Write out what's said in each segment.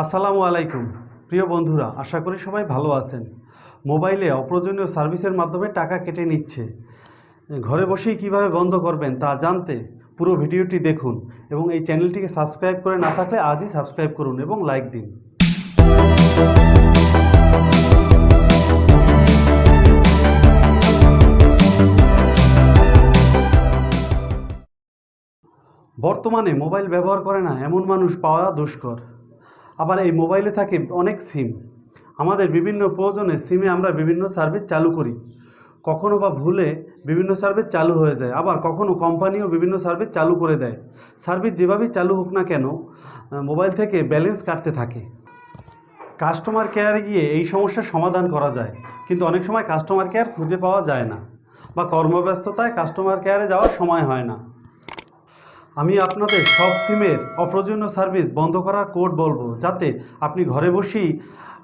আসসালামু আলাইকুম প্রিয় বন্ধুরা, আশা করি সবাই ভালো আছেন। মোবাইলে অপ্রয়োজনীয় সার্ভিসের মাধ্যমে টাকা কেটে নিচ্ছে, ঘরে বসেই কিভাবে বন্ধ করবেন তা জানতে পুরো ভিডিওটি দেখুন এবং এই চ্যানেলটিকে সাবস্ক্রাইব করে না থাকলে আজই সাবস্ক্রাইব করুন এবং লাইক দিন। বর্তমানে মোবাইল ব্যবহার করে না এমন মানুষ পাওয়া দুষ্কর। আবার এই মোবাইলে থাকে অনেক সিম। আমাদের বিভিন্ন প্রয়োজনে সিমে আমরা বিভিন্ন সার্ভিস চালু করি, কখনো বা ভুলে বিভিন্ন সার্ভিস চালু হয়ে যায়, আবার কখনো কোম্পানিও বিভিন্ন সার্ভিস চালু করে দেয়। সার্ভিস যেভাবেই চালু হোক না কেন, মোবাইল থেকে ব্যালেন্স কাটতে থাকে। কাস্টমার কেয়ারে গিয়ে এই সমস্যার সমাধান করা যায়, কিন্তু অনেক সময় কাস্টমার কেয়ার খুঁজে পাওয়া যায় না বা কর্মব্যস্ততায় কাস্টমার কেয়ারে যাওয়ার সময় হয় না। আমি আপনাদের সব সিমের অপ্রয়োজনীয় সার্ভিস বন্ধ করার কোড বলবো, যাতে আপনি ঘরে বসেই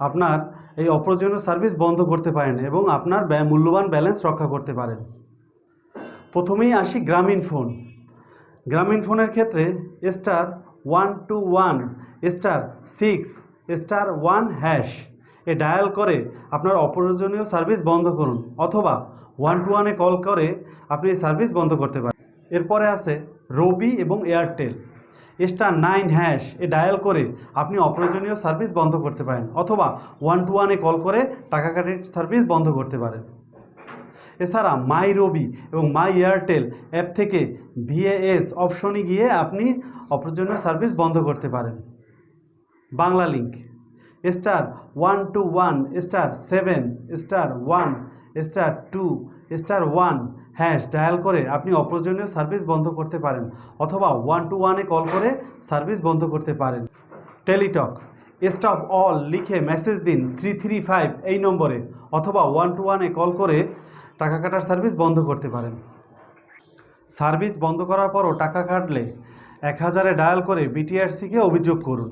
আপনার এই অপ্রয়োজনীয় সার্ভিস বন্ধ করতে পারেন এবং আপনার মূল্যবান ব্যালেন্স রক্ষা করতে পারেন। প্রথমেই আসি গ্রামীণ ফোন। গ্রামীণ ফোনের ক্ষেত্রে *121*6*1# এ ডায়াল করে আপনার অপ্রয়োজনীয় সার্ভিস বন্ধ করুন, অথবা 121-এ কল করে আপনি এই সার্ভিস বন্ধ করতে পারেন। এরপরে আছে রবি এবং এয়ারটেল। *9# এ ডায়াল করে আপনি অপ্রয়োজনীয় সার্ভিস বন্ধ করতে পারেন, অথবা 121-এ কল করে টাকা কাটার সার্ভিস বন্ধ করতে পারেন। এছাড়া মাই রবি এবং মাই এয়ারটেল অ্যাপ থেকে VAS অপশনে গিয়ে আপনি অপ্রয়োজনীয় সার্ভিস বন্ধ করতে পারেন। বাংলা লিঙ্ক *121*7*1*2*1# ডায়াল করে আপনি অপ্রয়োজনীয় সার্ভিস বন্ধ করতে পারেন, অথবা 121-এ কল করে সার্ভিস বন্ধ করতে পারেন। টেলিটক স্টপ অল লিখে মেসেজ দিন 335 এই নম্বরে, অথবা 121-এ কল করে টাকা কাটার সার্ভিস বন্ধ করতে পারেন। সার্ভিস বন্ধ করার পরও টাকা কাটলে 1000-এ ডায়াল করে BTRC-কে অভিযোগ করুন।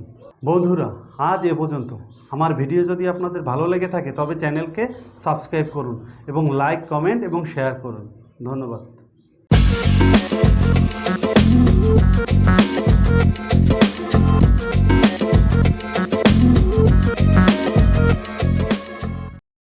বন্ধুরা, আজ এ পর্যন্ত। আমার ভিডিও যদি আপনাদের ভালো লেগে থাকে তবে চ্যানেলকে সাবস্ক্রাইব করুন এবং লাইক, কমেন্ট এবং শেয়ার করুন। ধন্যবাদ।